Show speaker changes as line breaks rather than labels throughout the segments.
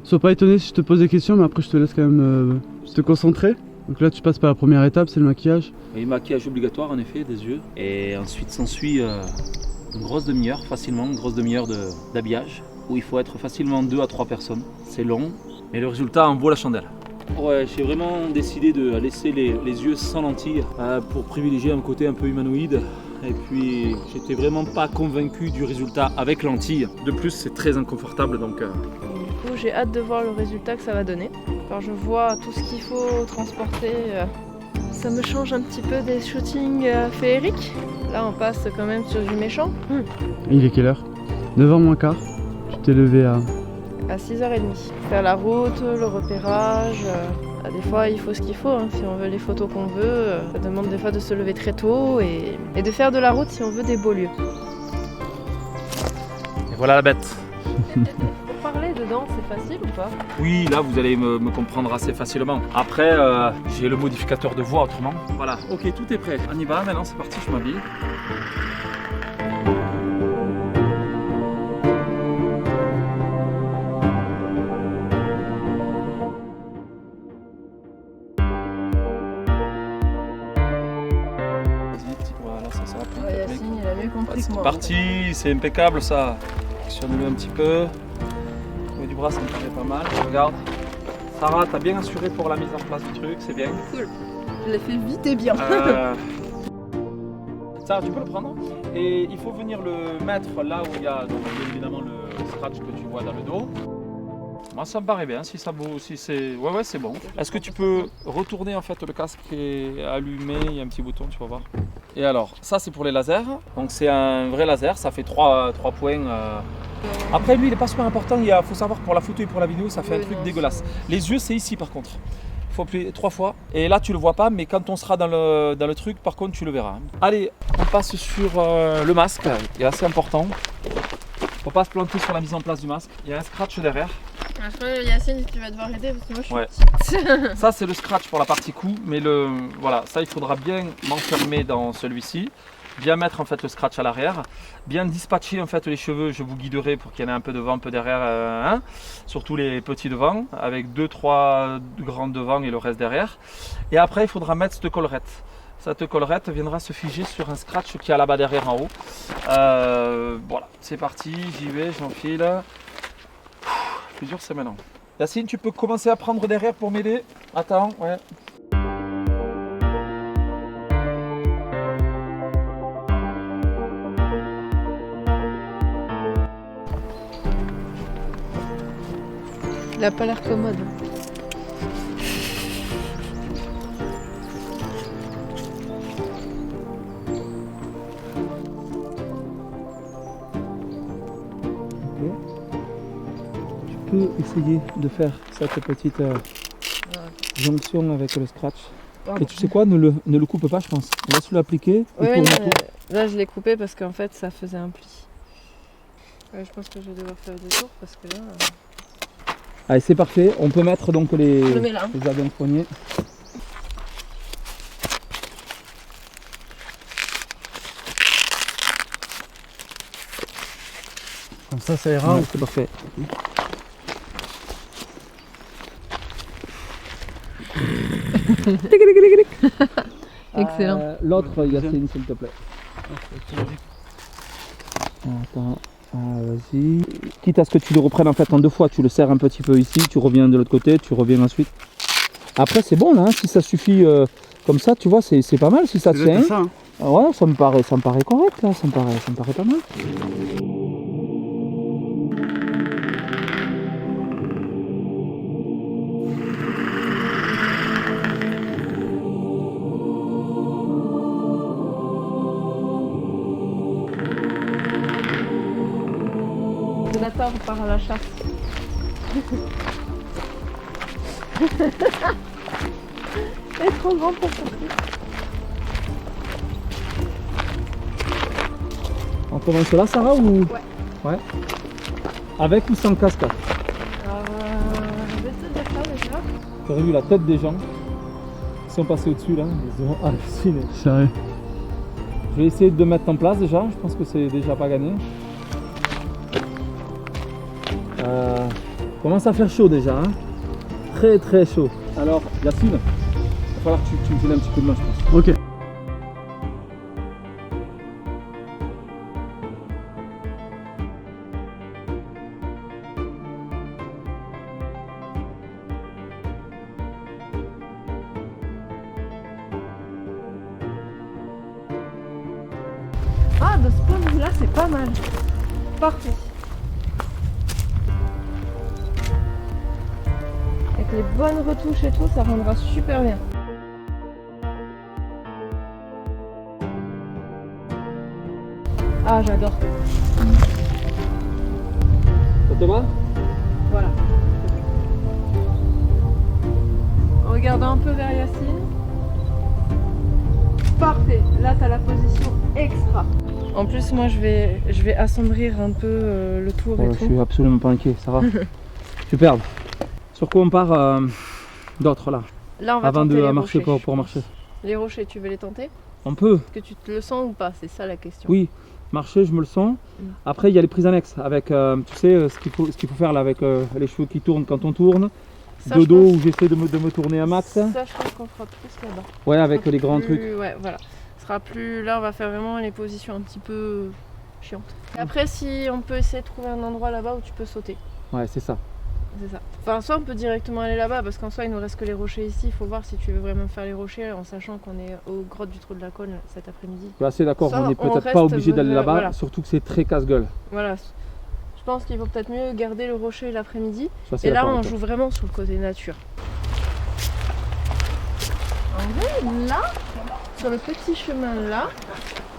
Sois pas étonné si je te pose des questions, mais après je te laisse quand même te concentrer. Donc là tu passes par la première étape, c'est le maquillage.
Oui, maquillage obligatoire en effet des yeux. Et ensuite s'ensuit une grosse demi-heure, facilement, une grosse demi-heure d'habillage, où il faut être facilement 2 à 3 personnes. C'est long, mais le résultat en vaut la chandelle. Ouais, j'ai vraiment décidé de laisser les yeux sans lentilles pour privilégier un côté un peu humanoïde. Et puis j'étais vraiment pas convaincu du résultat avec lentilles. De plus c'est très inconfortable donc...
Du coup j'ai hâte de voir le résultat que ça va donner. Quand je vois tout ce qu'il faut transporter, ça me change un petit peu des shootings féeriques. Là on passe quand même sur du méchant.
Il est quelle heure? 9h moins quart. Tu t'es levé à
6h30. Faire la route, le repérage. Des fois il faut ce qu'il faut, hein. Si on veut les photos qu'on veut, ça demande des fois de se lever très tôt et de faire de la route si on veut des beaux lieux.
Et voilà la bête.
Pour parler dedans, c'est facile ou pas?
Oui, là vous allez me comprendre assez facilement. Après, j'ai le modificateur de voix autrement. Voilà, ok, tout est prêt. On y va, maintenant c'est parti, je m'habille. Voilà, ça sera plus.
Yacine, il a mieux compris que
C'est
moi.
parti, c'est impeccable ça. Actionne-le un petit peu. Au niveau du bras, ça me paraît pas mal. Regarde. Sarah, t'as bien assuré pour la mise en place du truc, c'est bien.
Cool. Je l'ai fait vite et bien.
Sarah, tu peux le prendre. Et il faut venir le mettre là où il y a donc, bien évidemment le scratch que tu vois dans le dos. Moi ça me paraît bien, si ça vaut, si c'est... Ouais c'est bon. Est-ce que tu peux retourner en fait le casque qui est allumé, il y a un petit bouton, tu vas voir. Et alors, ça c'est pour les lasers, donc c'est un vrai laser, ça fait 3 points. Après lui il n'est pas super important, il faut savoir pour la photo et pour la vidéo ça fait un truc dégueulasse. Les yeux c'est ici par contre, il faut appuyer 3 fois. Et là tu le vois pas, mais quand on sera dans le truc par contre tu le verras. Allez, on passe sur le masque, il est assez important. Faut pas se planter sur la mise en place du masque, il y a un scratch derrière.
Je crois que Yacine, tu vas devoir aider parce que moi je suis petite.
Ça c'est le scratch pour la partie cou, mais voilà, ça il faudra bien m'enfermer dans celui-ci, bien mettre en fait le scratch à l'arrière, bien dispatcher en fait les cheveux, je vous guiderai pour qu'il y en ait un peu devant, un peu derrière, surtout les petits devant, avec 2-3 grands devant et le reste derrière. Et après il faudra mettre cette collerette. Cette collerette viendra se figer sur un scratch qui est là-bas derrière en haut. Voilà, c'est parti, j'y vais, j'enfile. Plus dur c'est maintenant. Yacine, tu peux commencer à prendre derrière pour m'aider. Attends, ouais.
Il a pas l'air commode.
Tu peux essayer de faire cette petite jonction avec le scratch. Et tu sais quoi, ne le coupe pas je pense. Laisse-le appliquer.
Oui, là je l'ai coupé parce qu'en fait ça faisait un pli. Ouais, je pense que je vais devoir faire des tours parce que là...
Allez, c'est parfait. On peut mettre donc les avions de poignée.
comme ça ira.
Ouais, c'est parfait.
Excellent.
L'autre, Yacine, s'il te plaît. Attends, vas-y. Quitte à ce que tu le reprennes en fait en 2 fois, tu le serres un petit peu ici, tu reviens de l'autre côté, tu reviens ensuite. Après c'est bon là, hein, si ça suffit comme ça, tu vois, c'est pas mal si ça tient.
Ça, hein.
Ouais, ça me paraît correct là, ça me paraît pas mal.
Nathan part à la chasse. Elle est trop grande pour sortir.
On commence là, Sarah, ou... Ouais. Avec ou sans casque?
Je vais te dire ça déjà.
Tu aurais vu la tête des gens qui sont passés au-dessus là, ils ont halluciné.
Sérieux.
Je vais essayer de mettre en place déjà, je pense que c'est déjà pas gagné. Commence à faire chaud déjà, hein. Très très chaud. Alors Yacine, il va falloir que tu me files un petit coup de main, je pense.
Ok.
Ah, de ce point de vue-là, c'est pas mal. Parfait. Avec les bonnes retouches et tout, ça rendra super bien. Ah, j'adore.
Ça te va?
Voilà. En regardant un peu vers Yacine. Parfait. Là, tu as la position extra. En plus, moi, je vais assombrir un peu le tour et
Je
tout.
suis absolument pas inquiet, ça va. Superbe. Sur quoi on part d'autres là?
Là, on va
Avant
tenter
de
les
marcher
rochers.
pour marcher.
Les rochers, tu veux les tenter?
On peut.
Est-ce que tu te le sens ou pas? C'est ça la question.
Oui, marcher, je me le sens. Après, il y a les prises annexes avec, tu sais, ce qu'il faut faire là avec les cheveux qui tournent quand on tourne.
Ça,
De
je
dos
pense-
où j'essaie de me tourner un max.
Ça, je pense qu'on fera plus là-bas.
Ouais, avec
Ce sera
les grands
plus-
trucs.
Ouais, voilà. Ce sera plus. Là, on va faire vraiment les positions un petit peu chiantes. Et après, si on peut essayer de trouver un endroit là-bas où tu peux sauter.
Ouais, c'est ça.
C'est ça. Enfin, soit on peut directement aller là-bas parce qu'en soi, il nous reste que les rochers ici. Il faut voir si tu veux vraiment faire les rochers en sachant qu'on est aux grottes du Trou de la Cône cet après-midi.
Je suis assez d'accord,
Ça,
on n'est
on
peut-être
reste
pas obligé d'aller là-bas,
voilà.
surtout que c'est très casse-gueule.
Voilà. Je pense qu'il vaut peut-être mieux garder le rocher l'après-midi.
Je suis assez
Et là,
d'accord
on
avec toi.
joue vraiment sur le côté nature. En vrai, là, sur le petit chemin là,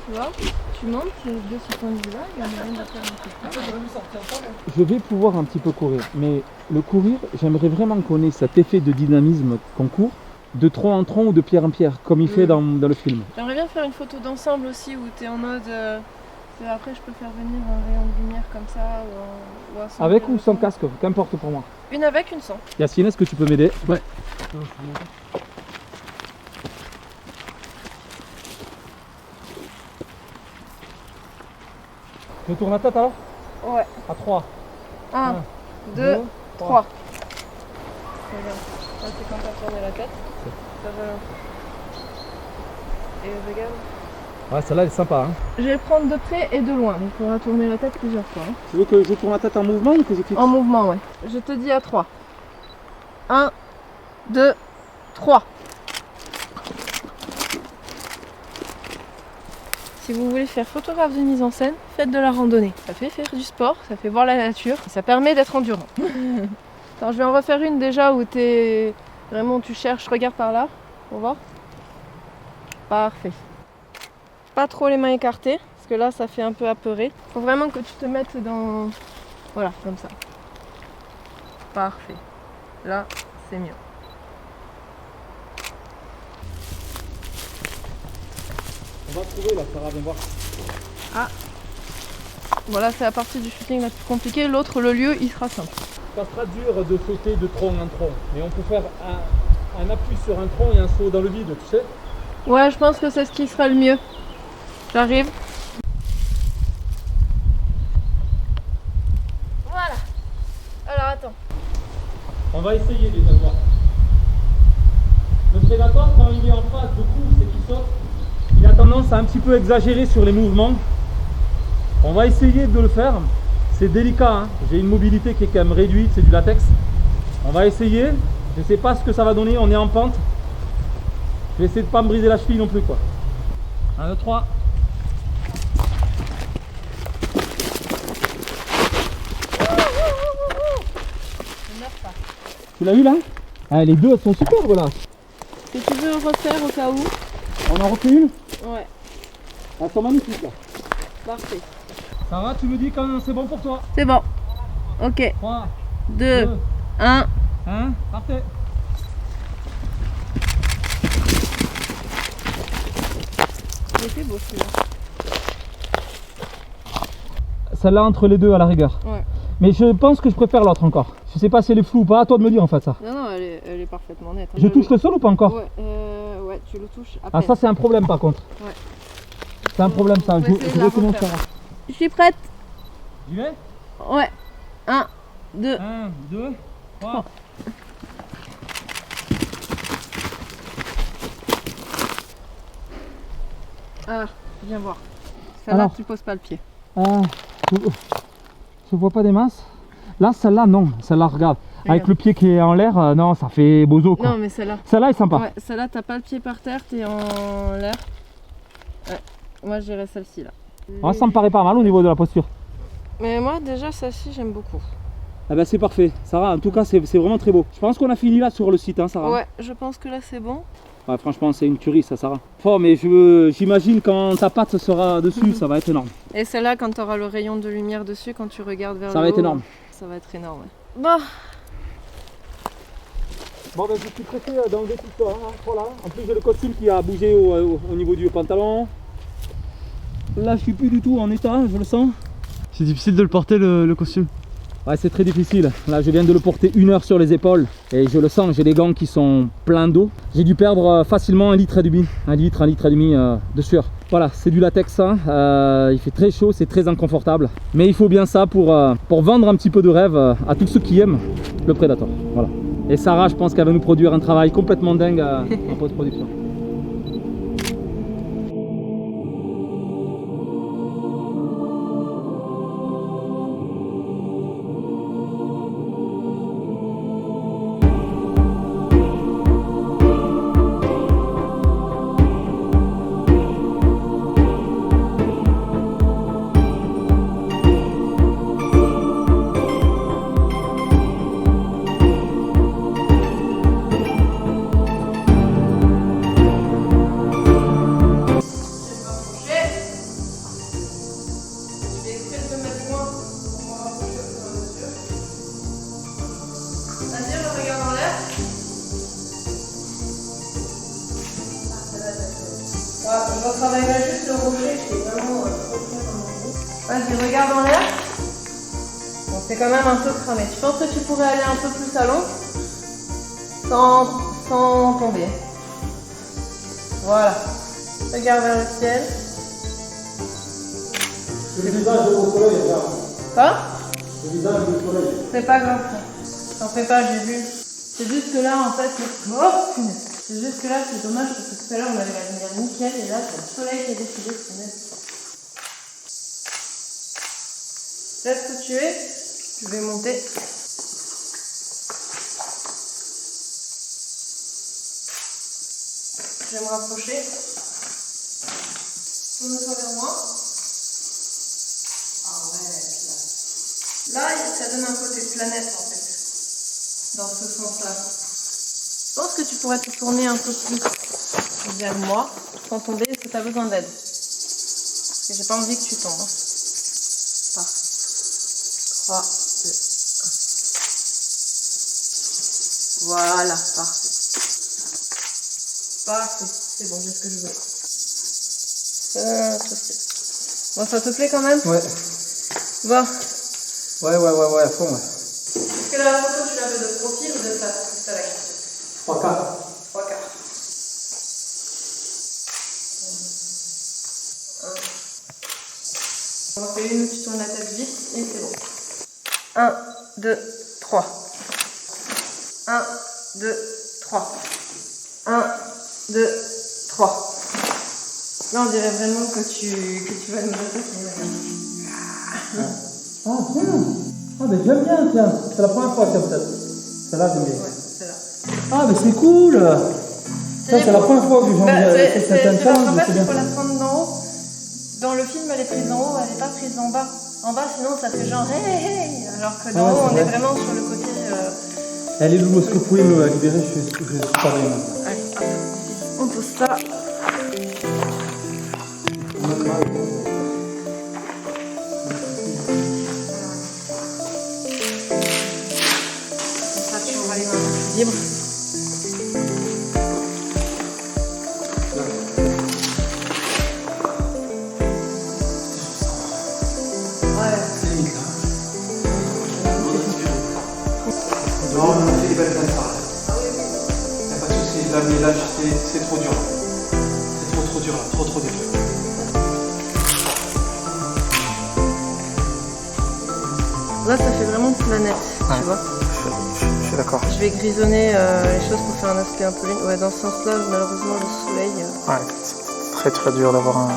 tu vois, tu montes de ce point de vue-là, il y a moyen de faire un peu ça.
Je vais pouvoir un petit peu courir, mais le courir, j'aimerais vraiment qu'on ait cet effet de dynamisme qu'on court, de tronc en tronc ou de pierre en pierre, comme il fait dans le film.
J'aimerais bien faire une photo d'ensemble aussi où tu es en mode. Après, je peux faire venir un rayon de lumière comme ça ou sans
Avec ou sans
rayon.
casque, qu'importe pour moi.
Une avec, une sans.
Yacine, est-ce que tu peux m'aider?
Ouais.
Je tourne la tête alors?
Ouais.
À 3.
1, 2, 3. Regarde. Là, c'est quand t'as tourné la tête. Ça va. Et regarde.
Ouais, celle-là elle est sympa. Hein.
Je vais le prendre de près et de loin. Il faudra tourner la tête plusieurs fois. Hein.
Tu veux que je tourne la tête en mouvement ou que je fixe?
En mouvement, ouais. Je te dis à 3. 1, 2, 3. Si vous voulez faire photographe de mise en scène, faites de la randonnée. Ça fait faire du sport, ça fait voir la nature, et ça permet d'être endurant. Attends, je vais en refaire une déjà où t'es vraiment tu cherches, regarde par là, pour voir. Parfait. Pas trop les mains écartées, parce que là ça fait un peu apeuré. Faut vraiment que tu te mettes dans... Voilà, comme ça. Parfait. Là, c'est mieux.
On va trouver là, Sarah, viens voir.
Voilà, c'est la partie du shooting la plus compliquée. L'autre, le lieu, il sera simple.
Ça sera dur de sauter de tronc en tronc, mais on peut faire un appui sur un tronc et un saut dans le vide, tu sais.
Ouais, je pense que c'est ce qui sera le mieux. J'arrive. Voilà. Alors attends.
On va essayer déjà de voir. Le prédateur, quand il est en face de course et qu'il saute, il a tendance à un petit peu exagérer sur les mouvements. On va essayer de le faire. C'est délicat, hein. J'ai une mobilité qui est quand même réduite, c'est du latex. On va essayer. Je ne sais pas ce que ça va donner, on est en pente. Je vais essayer de ne pas me briser la cheville non plus, quoi. 1, 2, 3.
Je meurs pas.
Tu l'as vu là? Ah, les deux elles sont superbes là.
Si tu veux refaire au cas où.
On en refait une?
Ouais,
Elles sont magnifiques là.
parfait.
Sarah, tu me dis quand c'est bon pour toi.
C'est bon. Ok.
3,
2,
2,
1.
1, parfait.
Il était beau celui-là.
Celle-là entre les deux à la rigueur.
Ouais.
Mais je pense que je préfère l'autre encore. Je sais pas si elle est floue ou pas, à toi de me dire en fait ça.
Non, non, elle est parfaitement nette.
Je touche le sol ou pas encore?
Ouais, tu le touches à
Ah
peine.
ça c'est un problème par contre.
Ouais.
C'est un problème ça.
On va essayer de la
recommence
refaire.
Sarah.
Je suis prête.
J'y vais?
Ouais. 1, 2.
1, 2, 3.
Ah, viens voir. Celle-là,
Alors.
tu poses pas le pied.
Je vois pas des masses. Là, celle-là, non. Celle-là, regarde. Avec
Regarde.
le pied qui est en l'air, non, ça fait bozo quoi.
Non, mais celle-là.
Celle-là est sympa.
Ouais, celle-là, t'as pas le pied par terre, t'es en l'air. Ouais. Moi, je dirais celle-ci là.
Ouais, ça me paraît pas mal au niveau de la posture.
Mais moi, déjà, celle-ci, j'aime beaucoup.
Ah ben c'est parfait. Sarah, en tout cas, c'est vraiment très beau. Je pense qu'on a fini là sur le site, hein, Sarah.
Ouais, je pense que là, c'est bon.
Ouais, franchement, c'est une tuerie ça, Sarah. Oh, mais j'imagine quand ta patte sera dessus, ça va être énorme.
Et celle-là, quand t'auras le rayon de lumière dessus, quand tu regardes vers
Ça
le
va être
haut,
énorme.
Ça va être énorme. Ouais. Bon,
Bon, ben je suis pressé d'enlever tout ça. Hein, voilà. En plus, j'ai le costume qui a bougé au niveau du pantalon. Là, je suis plus du tout en état, je le sens.
C'est difficile de le porter le costume.
Ouais, c'est très difficile. Là, je viens de le porter 1 heure sur les épaules et je le sens, j'ai des gants qui sont pleins d'eau. J'ai dû perdre facilement 1,5 litre. 1 litre et demi de sueur. Voilà, c'est du latex, hein. Il fait très chaud, c'est très inconfortable. Mais il faut bien ça pour vendre un petit peu de rêve à tous ceux qui aiment le Predator. Voilà. Et Sarah, je pense qu'elle va nous produire un travail complètement dingue en post-production.
vas-y, je regarde en l'air. Ouais, je retravaillerai juste le rocher qui est vraiment trop clair dans mon goût. Vas-y, regarde en l'air. Bon, c'est quand même un peu cramé. Tu penses que tu pourrais aller un peu plus à l'eau sans tomber? Voilà. Regarde vers le ciel.
Le visage au soleil, regarde.
Quoi?
Le visage au soleil.
C'est pas grave. T'en fais pas, j'ai vu. C'est juste que là, en fait, oh, punaise. C'est juste que là, c'est dommage parce que tout à l'heure, on avait la lumière nickel et là, c'est le soleil qui a décidé de se mettre. Reste où tu es, je vais monter. Je vais me rapprocher. Tourne-toi vers moi. Ah ouais, là, ça donne un côté planète en fait, dans ce sens-là. Je pense que tu pourrais te tourner un peu plus vers moi sans tomber. Est-ce que tu as besoin d'aide? Parce que j'ai pas envie que tu tombes. Parfait. 3, 2, 1. Voilà, parfait. Parfait, c'est bon, j'ai ce que je veux. Bon, ça te plaît quand même?
Ouais.
Bon.
Ouais, à fond, ouais.
Est-ce que la photo, tu l'avais de profil ou de face? C'est ça la question.
3-4.
3 quarts. On en fait une où tu tournes la tête vite et c'est bon. 1, 2, 3. 1, 2, 3. 1, 2, 3. Là, on dirait vraiment que tu vas nous attaquer.
Ah bien. Ah mais j'aime bien, tiens. C'est la première fois, tiens, peut-être. Celle-là, j'aime bien.
Ouais, c'est là.
Ah mais c'est cool. Ça, c'est la première fois que j'en ai certaines
c'est parce qu'en
challenges,
fait,
c'est
il
bien.
faut la prendre d'en haut. Dans le film, elle est prise d'en haut, elle n'est pas prise d'en bas. En bas, sinon, ça fait genre hey, hey, alors que d'en
Ouais,
haut,
c'est
on est
vrai.
vraiment sur le côté.
Allez, Loulou, est-ce que vous pouvez me libérer? Je suis pas bien.
Allez, hop, on pose ça. Comme ça, tu auras les mains plus libres.
Non, on a fait des belles passes. Il n'y a pas de souci, là, mais là, c'est trop dur. C'est trop dur, là, trop dur.
Là, ça fait vraiment planète,
Ouais.
tu vois.
Je suis d'accord.
Je vais grisonner les choses pour faire un aspect un peu lune. Ouais, dans ce sens-là, malheureusement, le soleil.
Ouais, c'est très très dur d'avoir un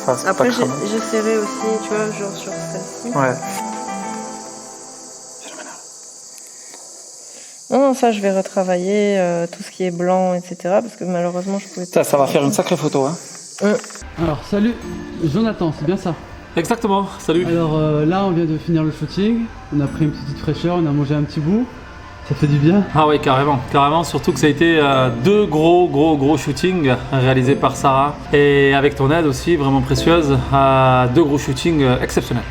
face
Après,
pas cramé.
j'essaierai aussi, tu vois, genre sur celle-ci.
Ouais.
Non, ça, je vais retravailler tout ce qui est blanc, etc. Parce que malheureusement, je pouvais pas.
Ça va faire une sacrée photo, hein.
Alors salut Jonathan, c'est bien ça.
Exactement, salut.
Alors là on vient de finir le shooting, on a pris une petite fraîcheur, on a mangé un petit bout, ça fait du bien.
Ah ouais, carrément, surtout que ça a été 2 gros shootings réalisés par Sarah et avec ton aide aussi, vraiment précieuse, 2 gros shootings exceptionnels.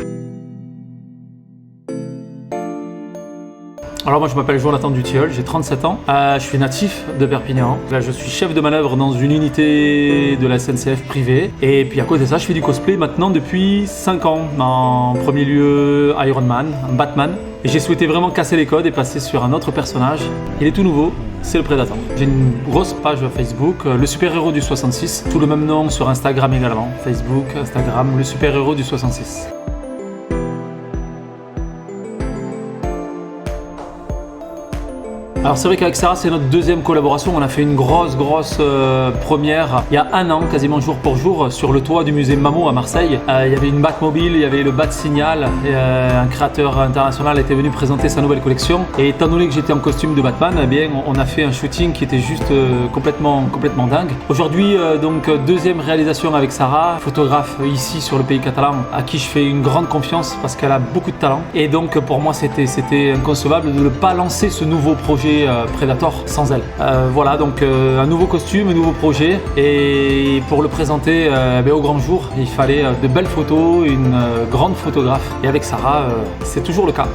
Alors moi je m'appelle Jonathan Dutilleul, j'ai 37 ans, je suis natif de Perpignan. Là je suis chef de manœuvre dans une unité de la SNCF privée et puis à côté de ça je fais du cosplay maintenant depuis 5 ans. En premier lieu Iron Man, Batman. Et j'ai souhaité vraiment casser les codes et passer sur un autre personnage. Il est tout nouveau, c'est le Predator. J'ai une grosse page Facebook, le super-héros du 66, tout le même nom sur Instagram également. Facebook, Instagram, le super-héros du 66. Alors c'est vrai qu'avec Sarah c'est notre deuxième collaboration, on a fait une grosse première il y a 1 an quasiment jour pour jour sur le toit du musée Mamo à Marseille. Il y avait une Batmobile, il y avait le Bat Signal, et, un créateur international était venu présenter sa nouvelle collection et étant donné que j'étais en costume de Batman, eh bien, on a fait un shooting qui était juste complètement dingue. Aujourd'hui donc deuxième réalisation avec Sarah, photographe ici sur le pays catalan à qui je fais une grande confiance parce qu'elle a beaucoup de talent et donc pour moi c'était inconcevable de ne pas lancer ce nouveau projet Predator sans elle. Voilà donc un nouveau costume, un nouveau projet et pour le présenter au grand jour il fallait de belles photos, une grande photographe et avec Sarah c'est toujours le cas.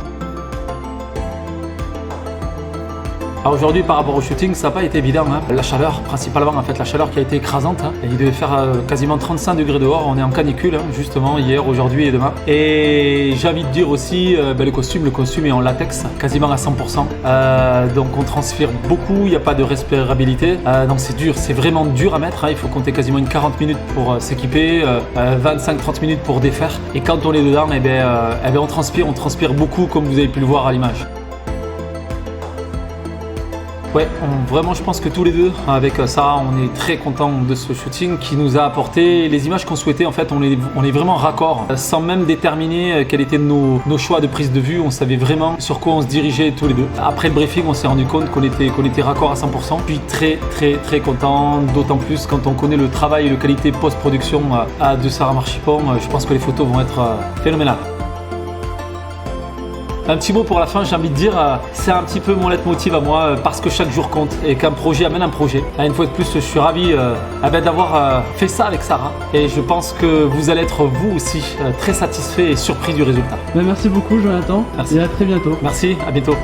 Alors aujourd'hui par rapport au shooting ça n'a pas été évident, hein. La chaleur principalement en fait, la chaleur qui a été écrasante, hein. Il devait faire quasiment 35 degrés dehors, on est en canicule hein, justement hier, aujourd'hui et demain. Et j'ai envie de dire aussi le costume est en latex quasiment à 100%, donc on transpire beaucoup, il n'y a pas de respirabilité, donc c'est dur, c'est vraiment dur à mettre, hein. Il faut compter quasiment une 40 minutes pour s'équiper, 25-30 minutes pour défaire et quand on est dedans on transpire beaucoup comme vous avez pu le voir à l'image. Ouais, vraiment je pense que tous les deux, avec Sarah, on est très contents de ce shooting qui nous a apporté les images qu'on souhaitait. En fait, on est vraiment raccord, sans même déterminer quels étaient nos choix de prise de vue. On savait vraiment sur quoi on se dirigeait tous les deux. Après le briefing, on s'est rendu compte qu'on était raccord à 100%. Je suis très content, d'autant plus quand on connaît le travail et la qualité post-production de Sarah Marchipon. Je pense que les photos vont être phénoménales. Un petit mot pour la fin, j'ai envie de dire, c'est un petit peu mon leitmotiv à moi parce que chaque jour compte et qu'un projet amène un projet. Une fois de plus, je suis ravi d'avoir fait ça avec Sarah et je pense que vous allez être vous aussi très satisfait et surpris du résultat.
Merci beaucoup Jonathan.
Merci.
Et à très bientôt.
Merci, à bientôt.